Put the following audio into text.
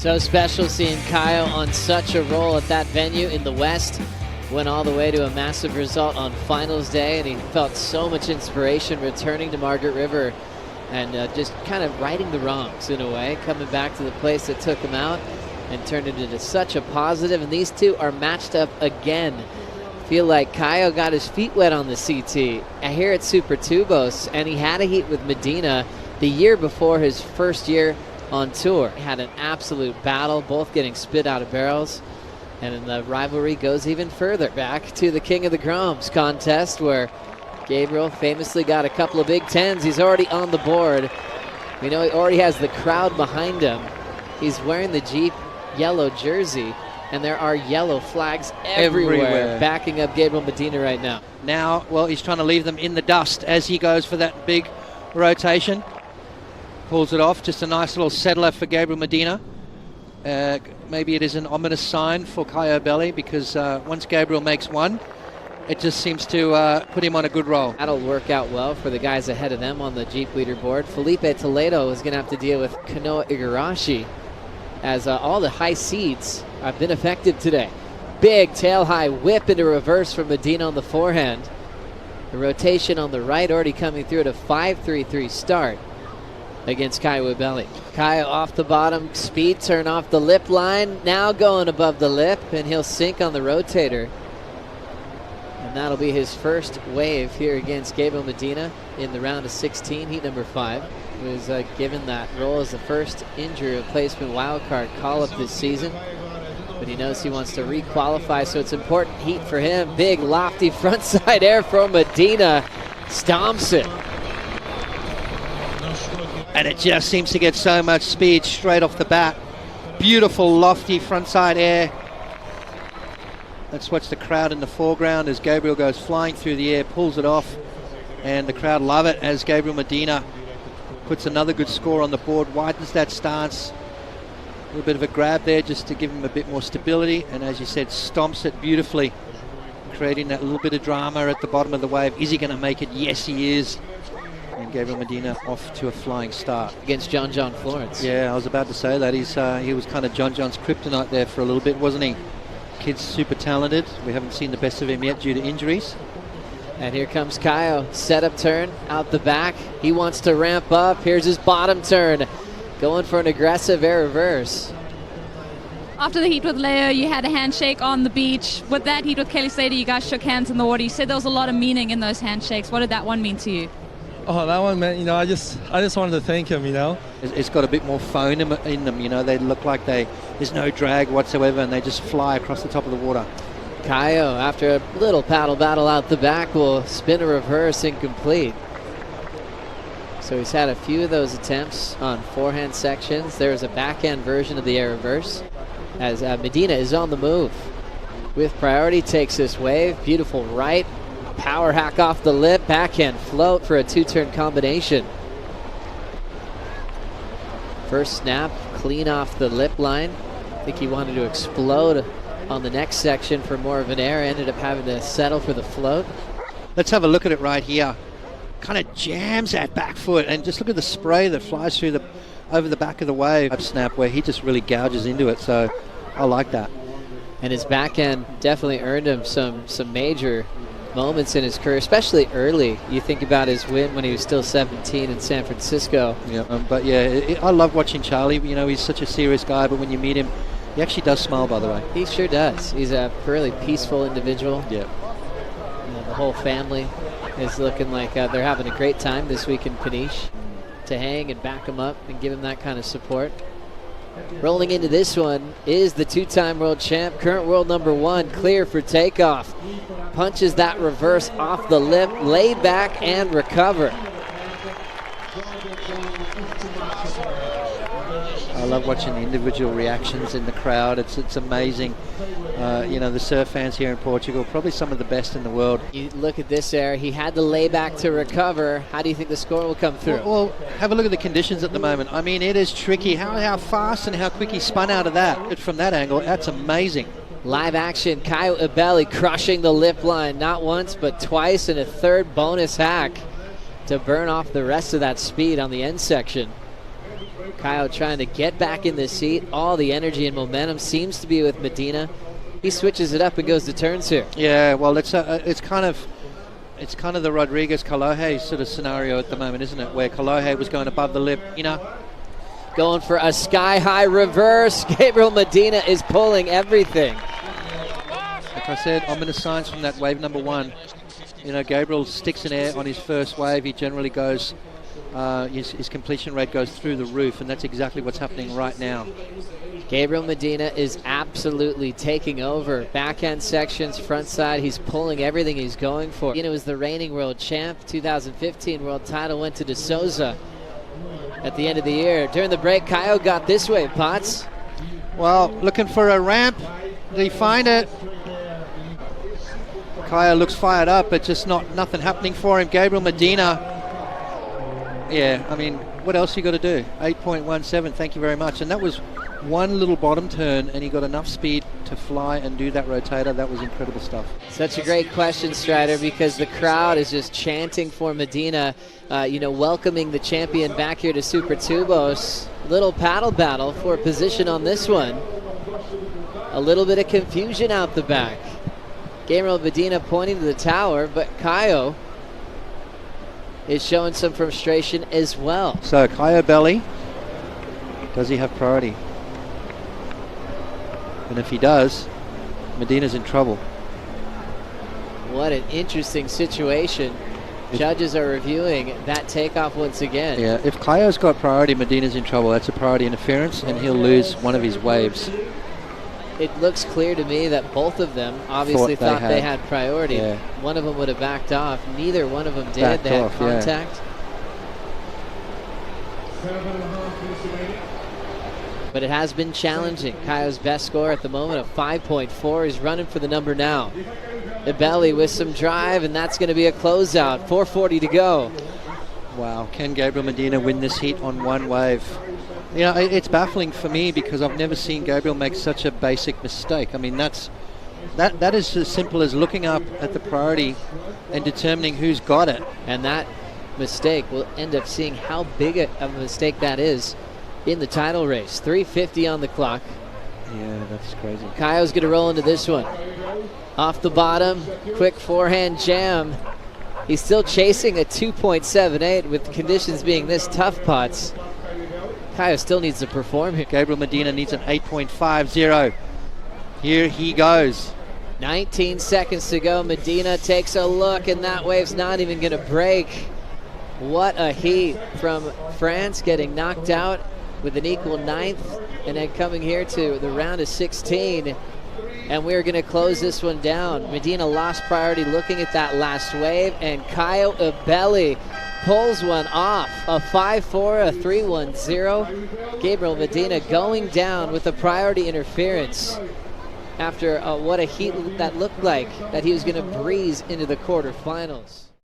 So special seeing Caio on such a roll at that venue in the West. Went all the way to a massive result on finals day, and he felt so much inspiration returning to Margaret River and just kind of righting the wrongs in a way, coming back to the place that took him out and turned it into such a positive. And these two are matched up again. Feel like Caio got his feet wet on the CT here at Super Tubos, and he had a heat with Medina the year before his first year on tour. Had an absolute battle, both getting spit out of barrels. And the rivalry goes even further back to the King of the Groms contest, where Gabriel famously got a couple of big tens. He's already on the board. We know he already has the crowd behind him. He's wearing the Jeep yellow jersey, and there are yellow flags everywhere backing up Gabriel Medina right now. Now, well, he's trying to leave them in the dust as he goes for that big rotation. Pulls it off. Just a nice little settler for Gabriel Medina. Maybe it is an ominous sign for Caio Ibelli, because once Gabriel makes one, it just seems to put him on a good roll. That'll work out well for the guys ahead of them on the Jeep leaderboard. Felipe Toledo is going to have to deal with Kanoa Igarashi, as all the high seeds have been effective today. Big tail high whip into reverse from Medina on the forehand. The rotation on the right already coming through at a 5-3-3 start against Caio Ibelli. Caio off the bottom, speed turn off the lip line, now going above the lip, and he'll sink on the rotator. And that'll be his first wave here against Gabriel Medina in the round of 16, heat number 5. He was given that role as the first injury replacement wildcard call-up this season, but he knows he wants to re-qualify, so it's important heat for him. Big lofty frontside air from Medina, stomps it. And it just seems to get so much speed straight off the bat. Beautiful lofty frontside air. Let's watch the crowd in the foreground as Gabriel goes flying through the air, pulls it off, and the crowd love it as Gabriel Medina puts another good score on the board, widens that stance. A little bit of a grab there just to give him a bit more stability, and as you said, stomps it beautifully, creating that little bit of drama at the bottom of the wave. Is he going to make it? Yes, he is. And Gabriel Medina off to a flying start. Against John Florence. Yeah, I was about to say that. He was kind of John's kryptonite there for a little bit, wasn't he? Kid's super talented. We haven't seen the best of him yet due to injuries. And here comes Caio. Setup turn out the back. He wants to ramp up. Here's his bottom turn. Going for an aggressive air reverse. After the heat with Leo, you had a handshake on the beach. With that heat with Kelly Slater, you guys shook hands in the water. You said there was a lot of meaning in those handshakes. What did that one mean to you? Oh, that one meant, I just wanted to thank him, It's got a bit more foam in them, They look like there's no drag whatsoever, and they just fly across the top of the water. Caio, after a little paddle battle out the back, will spin a reverse incomplete. So he's had a few of those attempts on forehand sections. There's a backhand version of the air reverse, as Medina is on the move. With priority, takes this wave. Beautiful right. Power hack off the lip, backhand float for a two-turn combination. First snap, clean off the lip line. I think he wanted to explode on the next section for more of an air. Ended up having to settle for the float. Let's have a look at it right here. Kind of jams that back foot, and just look at the spray that flies through over the back of the wave. Snap where he just really gouges into it, so I like that. And his backhand definitely earned him some major moments in his career, especially early. You think about his win when he was still 17 in San Francisco. Yeah, but yeah, I love watching Charlie. He's such a serious guy, but when you meet him, he actually does smile, by the way. He sure does. He's a really peaceful individual. Yeah. The whole family is looking like they're having a great time this week in Peniche to hang and back him up and give him that kind of support. Rolling into this one is the two-time world champ, current world number 1, clear for takeoff. Punches that reverse off the lip, lay back and recover. I love watching the individual reactions in the crowd. It's amazing. The surf fans here in Portugal, probably some of the best in the world. You look at this air, he had to lay back to recover. How do you think the score will come through? Well, have a look at the conditions at the moment. I mean, it is tricky. How fast and how quick he spun out of that. From that angle, that's amazing. Live action, Caio Ibelli crushing the lip line, not once but twice, and a third bonus hack to burn off the rest of that speed on the end section. Caio trying to get back in this heat. All the energy and momentum seems to be with Medina. He switches it up and goes to turns here. Yeah, well, it's kind of the Rodriguez Kalohe sort of scenario at the moment, isn't it? Where Kalohe was going above the lip, Going for a sky-high reverse. Gabriel Medina is pulling everything. Like I said, ominous signs from that wave number 1. Gabriel sticks in air on his first wave. He generally goes, his completion rate goes through the roof, and that's exactly what's happening right now. Gabriel Medina is absolutely taking over. Backhand sections, front side, he's pulling everything he's going for. Medina was the reigning world champ. 2015 world title went to De Souza at the end of the year. During the break, Caio got this wave, Potts. Well, looking for a ramp. Did he find it? Caio looks fired up, but just nothing happening for him. Gabriel Medina, yeah, I mean, what else you got to do? 8.17, thank you very much. And that was one little bottom turn, and he got enough speed to fly and do that rotator. That was incredible stuff. Such a great question, Strider, because the crowd is just chanting for Medina, welcoming the champion back here to Super Tubos. Little paddle battle for position on this one. A little bit of confusion out the back. Gabriel Medina pointing to the tower, but Caio is showing some frustration as well. So Caio Ibelli, does he have priority? And if he does, Medina's in trouble. What an interesting situation. Judges are reviewing that takeoff once again. Yeah, if Caio's got priority, Medina's in trouble. That's a priority interference, and he'll lose one of his waves. It looks clear to me that both of them obviously thought they had priority. Yeah. One of them would have backed off. Neither one of them did. Backed they off, had contact. But it has been challenging. Caio's best score at the moment of 5.4. He's running for the number now. Ibelli with some drive, and that's going to be a closeout. 4:40 to go. Wow, can Gabriel Medina win this heat on one wave? It's baffling for me because I've never seen Gabriel make such a basic mistake. I mean, that is as simple as looking up at the priority and determining who's got it. And that mistake, we'll end up seeing how big of a mistake that is in the title race. 3:50 on the clock. Yeah, that's crazy. Caio's going to roll into this one. Off the bottom, quick forehand jam. He's still chasing a 2.78 with conditions being this tough, Potts. Caio still needs to perform here. Gabriel Medina needs an 8.50. Here he goes. 19 seconds to go. Medina takes a look, and that wave's not even going to break. What a heat from France, getting knocked out with an equal 9th, and then coming here to the round of 16. And we're going to close this one down. Medina lost priority looking at that last wave, and Caio Ibelli pulls one off. A 5-4, a 3-1-0. Gabriel Medina going down with a priority interference after what a heat that looked like, that he was going to breeze into the quarterfinals.